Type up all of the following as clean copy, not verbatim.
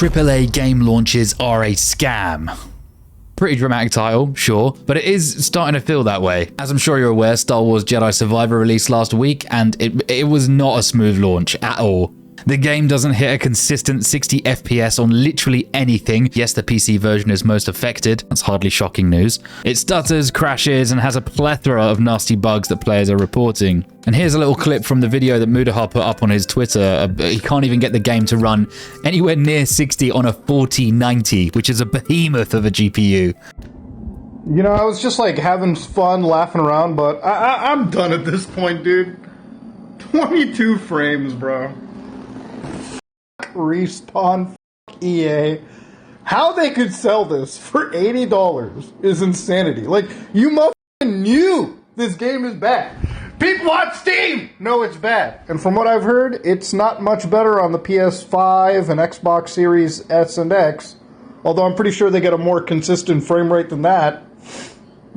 AAA game launches are a scam. Pretty dramatic title, sure, but it is starting to feel that way. As I'm sure you're aware, Star Wars Jedi Survivor released last week, and it was not a smooth launch at all. The game doesn't hit a consistent 60 FPS on literally anything. Yes, the PC version is most affected. That's hardly shocking news. It stutters, crashes, and has a plethora of nasty bugs that players are reporting. And here's a little clip from the video that Mutahar put up on his Twitter. He can't even get the game to run anywhere near 60 on a 4090, which is a behemoth of a GPU. You know, I was just like having fun, laughing around, but I'm done at this point, dude. 22 frames, bro. Respawn, EA. How they could sell this for $80 is insanity. Like, you motherfucking knew this game is bad. People on Steam know it's bad. And from what I've heard, it's not much better on the PS5 and Xbox Series S and X. Although I'm pretty sure they get a more consistent frame rate than that.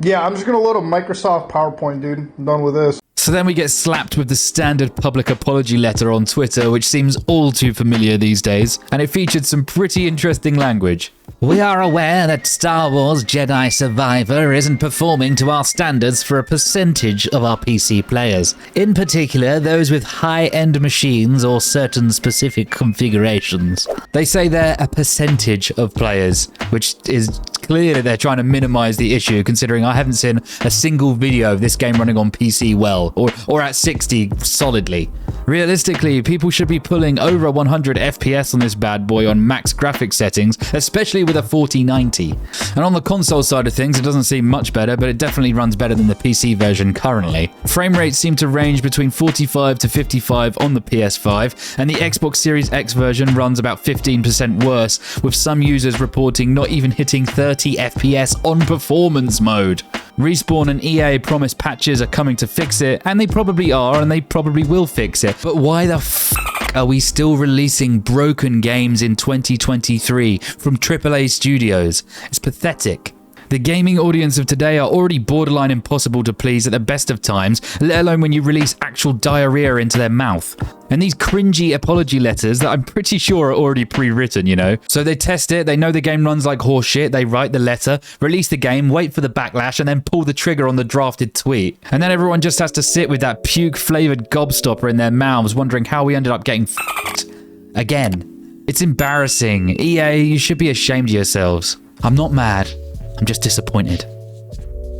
Yeah, I'm just gonna load a Microsoft PowerPoint, dude. I'm done with this. So then we get slapped with the standard public apology letter on Twitter, which seems all too familiar these days, and it featured some pretty interesting language. We are aware that Star Wars Jedi Survivor isn't performing to our standards for a percentage of our PC players, in particular those with high-end machines or certain specific configurations. They say they're a percentage of players, which is clear that they're trying to minimize the issue, considering I haven't seen a single video of this game running on PC well, or at 60 solidly. Realistically, people should be pulling over 100 FPS on this bad boy on max graphics settings, especially with a 4090. And on the console side of things, it doesn't seem much better, but it definitely runs better than the PC version currently. Frame rates seem to range between 45 to 55 on the PS5, and the Xbox Series X version runs about 15% worse, with some users reporting not even hitting 30 FPS on performance mode. Respawn and EA promise patches are coming to fix it, and they probably are, and they probably will fix it. But why the fuck are we still releasing broken games in 2023 from AAA studios? It's pathetic. The gaming audience of today are already borderline impossible to please at the best of times, let alone when you release actual diarrhea into their mouth. And these cringy apology letters that I'm pretty sure are already pre-written, you know? So they test it, they know the game runs like horseshit, they write the letter, release the game, wait for the backlash, and then pull the trigger on the drafted tweet. And then everyone just has to sit with that puke-flavored gobstopper in their mouths, wondering how we ended up getting f***ed. Again. It's embarrassing. EA, you should be ashamed of yourselves. I'm not mad. I'm just disappointed.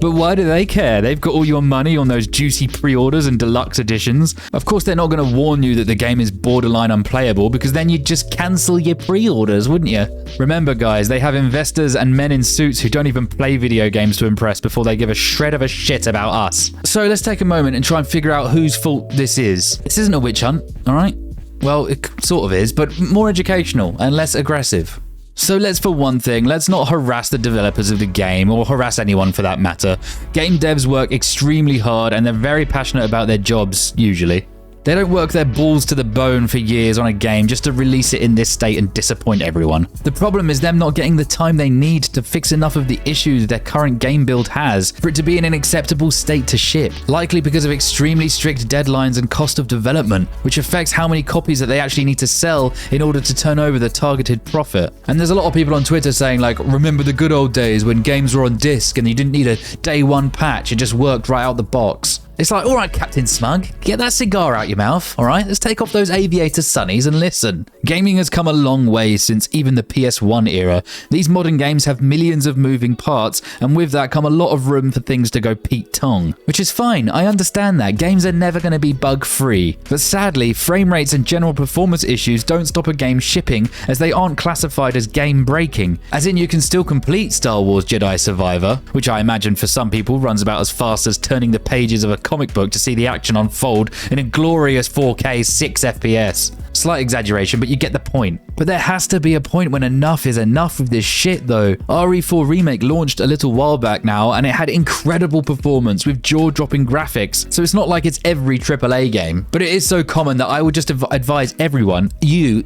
But why do they care? They've got all your money on those juicy pre-orders and deluxe editions. Of course, they're not going to warn you that the game is borderline unplayable, because then you'd just cancel your pre-orders, wouldn't you? Remember, guys, they have investors and men in suits who don't even play video games to impress before they give a shred of a shit about us. So let's take a moment and try and figure out whose fault this is. This isn't a witch hunt, all right? Well, it sort of is, but more educational and less aggressive. So for one thing, let's not harass the developers of the game, or harass anyone for that matter. Game devs work extremely hard and they're very passionate about their jobs, usually. They don't work their balls to the bone for years on a game just to release it in this state and disappoint everyone. The problem is them not getting the time they need to fix enough of the issues their current game build has for it to be in an acceptable state to ship. Likely because of extremely strict deadlines and cost of development, which affects how many copies that they actually need to sell in order to turn over the targeted profit. And there's a lot of people on Twitter saying like, remember the good old days when games were on disc and you didn't need a day one patch, it just worked right out the box. It's like, all right, Captain Smug, get that cigar out your mouth, all right? Let's take off those aviator sunnies and listen. Gaming has come a long way since even the PS1 era. These modern games have millions of moving parts, and with that come a lot of room for things to go Pete Tong. Which is fine, I understand that. Games are never going to be bug-free. But sadly, frame rates and general performance issues don't stop a game shipping, as they aren't classified as game-breaking. As in, you can still complete Star Wars Jedi Survivor, which I imagine for some people runs about as fast as turning the pages of a comic book to see the action unfold in a glorious 4K 6 FPS. Slight exaggeration, but you get the point. But there has to be a point when enough is enough of this shit though. RE4 Remake launched a little while back now, and it had incredible performance with jaw-dropping graphics, so it's not like it's every AAA game. But it is so common that I would just advise everyone, you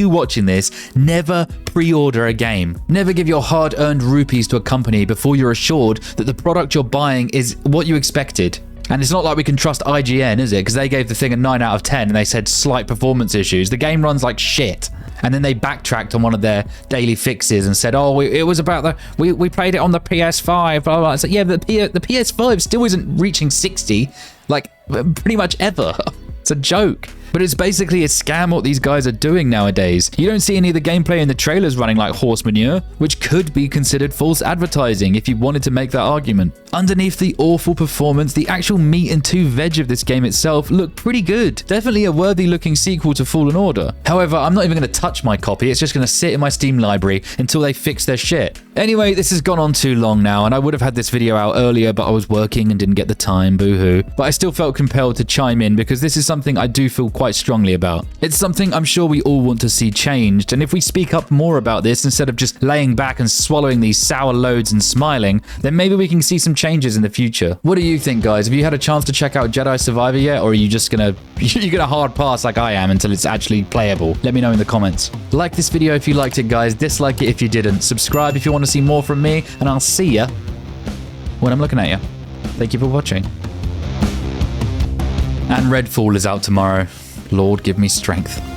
watching this, never pre-order a game. Never give your hard-earned rupees to a company before you're assured that the product you're buying is what you expected. And it's not like we can trust IGN, is it? Because they gave the thing a 9 out of 10 and they said slight performance issues. The game runs like shit. And then they backtracked on one of their daily fixes and said, oh, it was about we played it on the PS5, blah, blah. It's like, yeah, but the PS5 still isn't reaching 60, like, pretty much ever. It's a joke. But it's basically a scam what these guys are doing nowadays. You don't see any of the gameplay in the trailers running like horse manure, which could be considered false advertising if you wanted to make that argument. Underneath the awful performance, the actual meat and two veg of this game itself look pretty good. Definitely a worthy looking sequel to Fallen Order. However, I'm not even going to touch my copy. It's just going to sit in my Steam library until they fix their shit. Anyway, this has gone on too long now, and I would have had this video out earlier, but I was working and didn't get the time, boo-hoo. But I still felt compelled to chime in because this is something I do feel quite strongly about. It's something I'm sure we all want to see changed, and if we speak up more about this instead of just laying back and swallowing these sour loads and smiling, then maybe we can see some changes in the future. What do you think, guys? Have you had a chance to check out Jedi Survivor yet, or are you just gonna hard pass like I am until it's actually playable? Let me know in the comments. Like this video if you liked it, guys. Dislike it if you didn't. Subscribe if you want to see more from me, and I'll see ya when I'm looking at you. Thank you for watching. And Redfall is out tomorrow. Lord, give me strength.